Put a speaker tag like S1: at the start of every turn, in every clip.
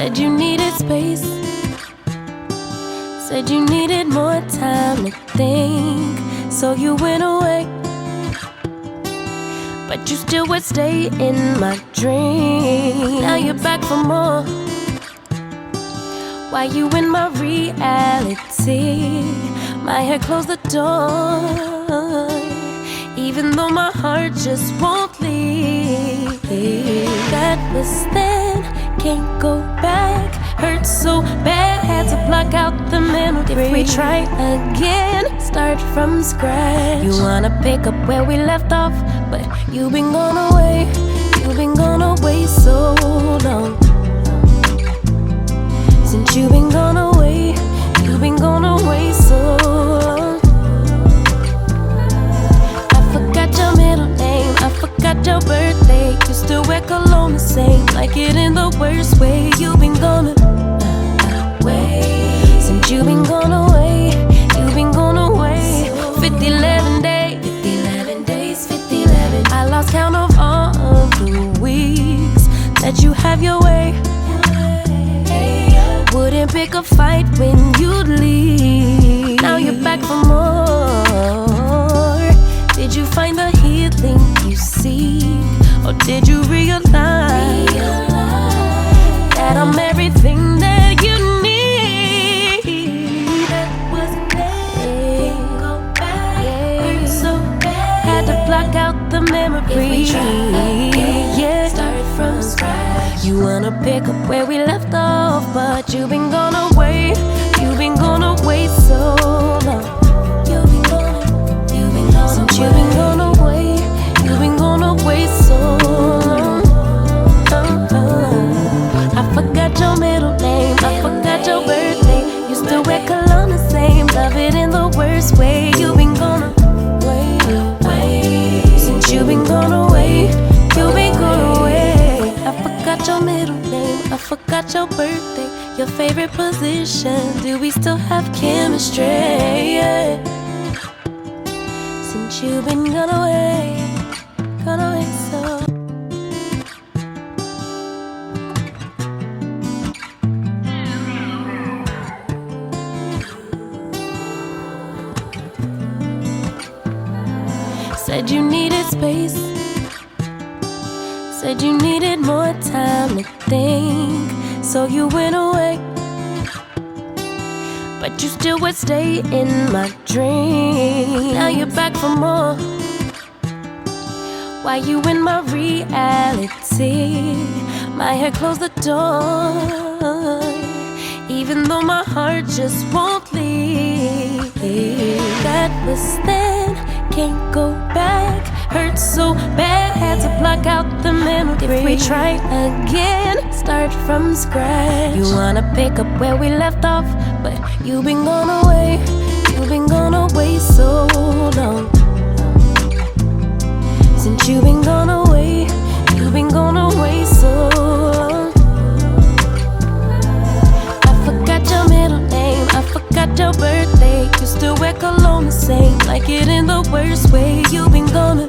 S1: Said you needed space, said you needed more time to think, so you went away. But you still would stay in my dream. Now you're back for more. Why you in my reality? My head closed the door, even though my heart just won't leave. That was then, can't go back. Hurt so bad, had to block out the memory. If we try again, start from scratch. You wanna pick up where we left off, but you've been gone away. You've been gone away so long. Since you've been gone away, you've been gone away so long. I forgot your middle name, I forgot your birthday. You still wear cologne the same, like it in the worst way. You've been gone away. Since you've been gone away, you've been gone away. 50-11 days, 50-11 days, 50-11. I lost count of all of the weeks that you have your way. Wouldn't pick a fight when you'd leave. Now you're back for more. Did you find the healing you seek, or did you realize that I'm everything that you need? That wasn't there. Go back. Hurt so bad. Had to block out the memory. If we try again, yeah. Started from scratch. You wanna pick up where we left off, but you've been gone away. You've been gone away so long. You've been gone since you've been gone away. You've been gone away so long. I forgot your middle name, I forgot your birthday. You still wear cologne the same, love it in the worst way. You've been gone away. Since you've been gone away, you've been gone away. I forgot your middle name, I forgot your birthday, your favorite position. Do we still have chemistry? Yeah. Since you've been gone away so. Said you needed space, said you needed more time to think, so you went away. But you still would stay in my dream. Now you're back for more. Why you in my reality? My head closed the door, even though my heart just won't leave. That was then, can't go back. Hurt so bad, had to block out the memory. If we try again, start from scratch. You wanna pick up where we left off, but you've been gone away. You've been gone away so long. Since you've been gone away, you've been gone away so long. I forgot your middle name, I forgot your birthday. You still wear cologne the same, like it in the worst way. You've been gone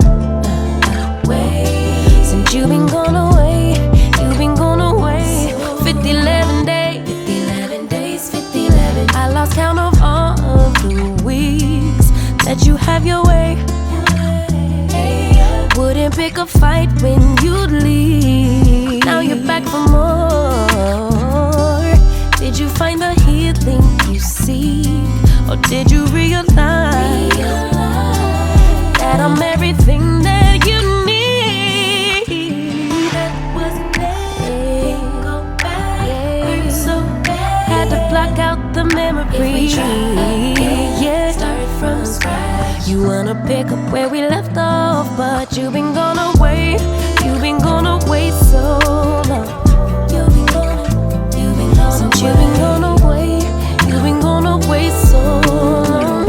S1: away. Since you've been gone away, you've been gone away. 50-11 days, 50-11 days, 50-11. I lost count of all of the weeks that you have your way. Wouldn't pick a fight when you'd leave. Now you're back for more. Did you find the healing you seek, or did you realize that I'm everything that you need? That wasn't there. Go back. Hurt so bad. Had to block out the memory. If we try again, yeah. Started from scratch. You wanna pick up where we left off, but you've been gone away. You've been gone away so long. You've been gone since you've been gone away. You've been gone away so long.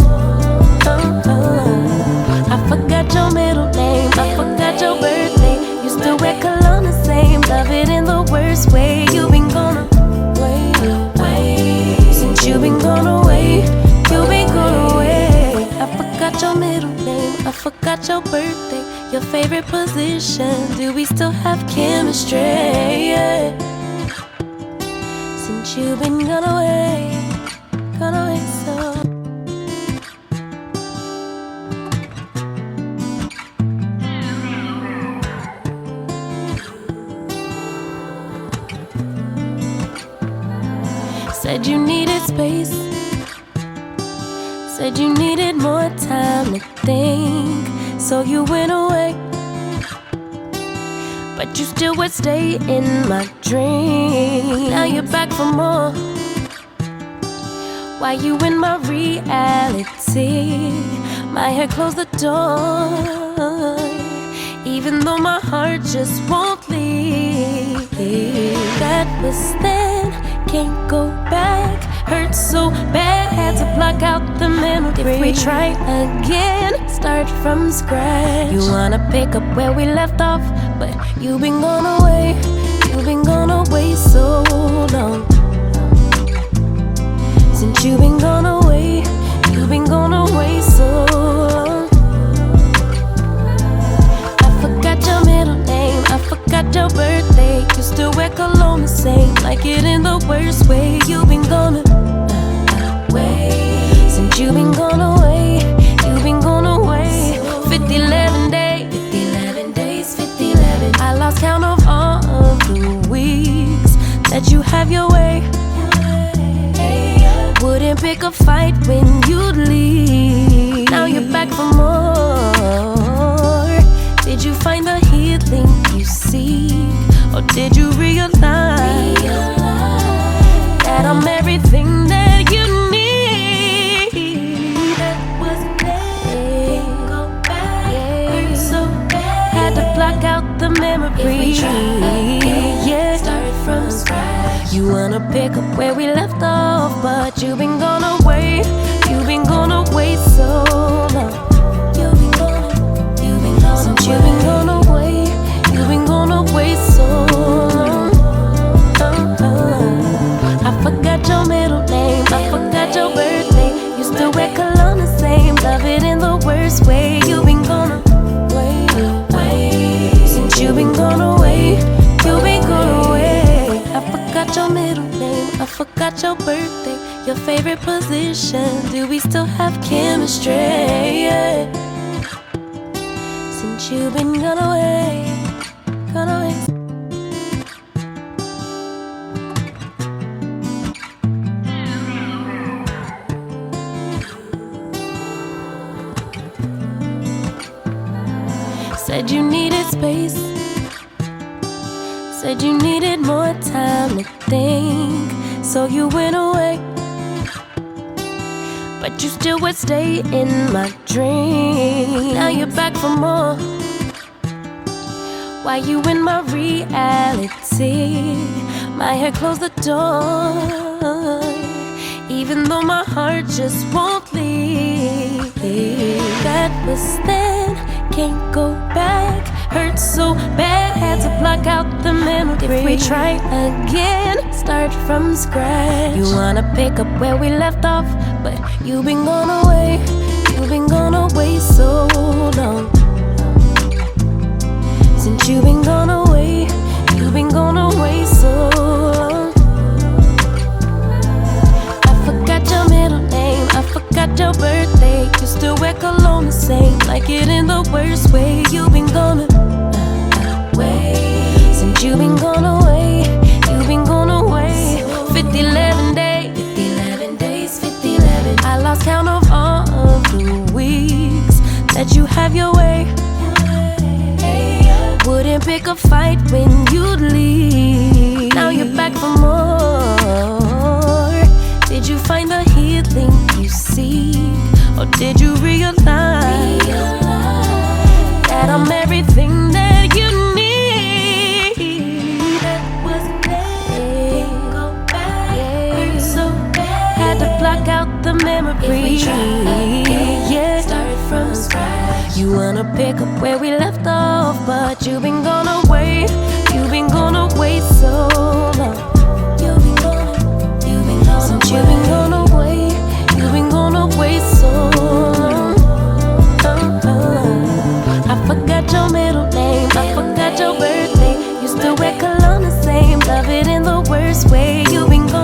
S1: I forgot your middle name, I forgot your birthday. You still wear cologne the same, love it in the worst way. You've been gone away. Since you've been gone away, you've been gone away. I forgot your middle name, I forgot your birthday, your favorite position. Do we still have chemistry? Yeah. Since you've been gone away so. Said you needed space, said you needed more time to think, so you went away. But you still would stay in my dream. Now you're back for more. Why you in my reality? My head closed the door, even though my heart just won't leave. That was then, can't go back. Hurt so bad, had to block out the memory. If we try again, start from scratch. You wanna pick up where we left off, but you've been gone away. You've been gone away so long. Since you've been gone away, you've been gone away so long. I forgot your middle name, I forgot your birthday. You still wear cologne the same, like it in the worst way. You've been gone away. Since you've been gone away, you've been gone away. 50, 11 days, 50, 11 days, 50, 11. I lost count of all of the weeks that you have your way. Wouldn't pick a fight when you'd leave. Now you're back for more. Did you find the healing you seek, or did you realize that I'm everything that you need? That wasn't there. Go back. Hurt so bad. Had to block out the memory. If we try again, yeah. Start from scratch. You wanna pick up where we left off, but you've been gone away. You've been gone away so long. You've been gone. Since you've been gone away, you've been gone away so long. I forgot your middle name, I forgot your birthday. You still wear cologne the same, love it in the worst way. You've been gone away. Since you've been gone away, you've been gone away. I forgot your middle name, I forgot your birthday, your favorite position. Do we still have chemistry? Yeah. Since you've been gone away, gone away. Said you needed space, said you needed more time to think, so you went away. But you still would stay in my dream. Now you're back for more. Why you in my reality? My head closed the door, even though my heart just won't leave. That was then, can't go back. Hurt so bad, had to block out the memory. If we try again, start from scratch. You wanna pick up where we left off, but you've been gone away. You've been gone away so long. Since you've been gone away, you've been gone away so long. I forgot your middle name, I forgot your birthday. You still wear cologne the same, like it in the worst way. You've been gone away. Since you've been gone away, you've been gone away. 50, 11 days, 50, 11 days, 50, 11. I lost count of all of the weeks that you have your way. Wouldn't pick a fight when you'd leave. Now you're back for more. Did you find the healing you seek, or did you realize that I'm everything that you need? That wasn't there. Go back. Hurt so bad. Had to block out the memory. If we try again, yeah. Start from scratch. You wanna pick up where we left off, but you've been gone away. You've been gone away so long. You've been gone. Since you've been gone away, you've been gone away so long. I forgot your middle name, I forgot your birthday. You still wear cologne the same, love it in the worst way. You've been gone